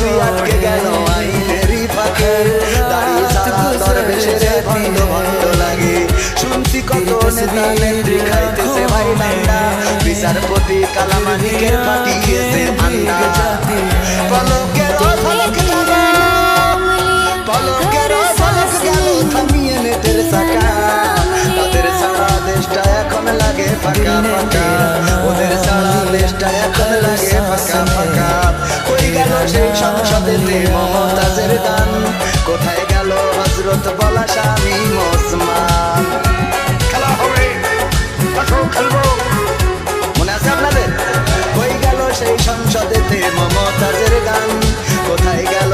দুই আটকে গেল আইনেরই ফাঁকে দাঁড়িয়ে সারা দরবেশের ভণ্ড ভণ্ড লাগে শুনছি কত নেতা নেত্রী খাইতেছে ভাই ডান্ডা বিচারপতি কালামানিকের পাঠিয়েছে আন্ডা পলকের ঝলক গেল পলকের ঝলক গেল থামিয়ে নেটের চাকা তাদের সারা দেশটা এখন লাগে ফাঁকা ফাঁকা ওদের সারা দেশটা এখন লাগে ফাঁকা ফাঁকা কই গেল সেই সংসদেতে মমতাজের গান কোথায় গেল হযরত বলা স্বামী ওসমান খেলা হবে আসো খেলবো মনে আছে আপনাদের কই গেল সেই সংসদেতে মমতাজের গান কোথায় গেল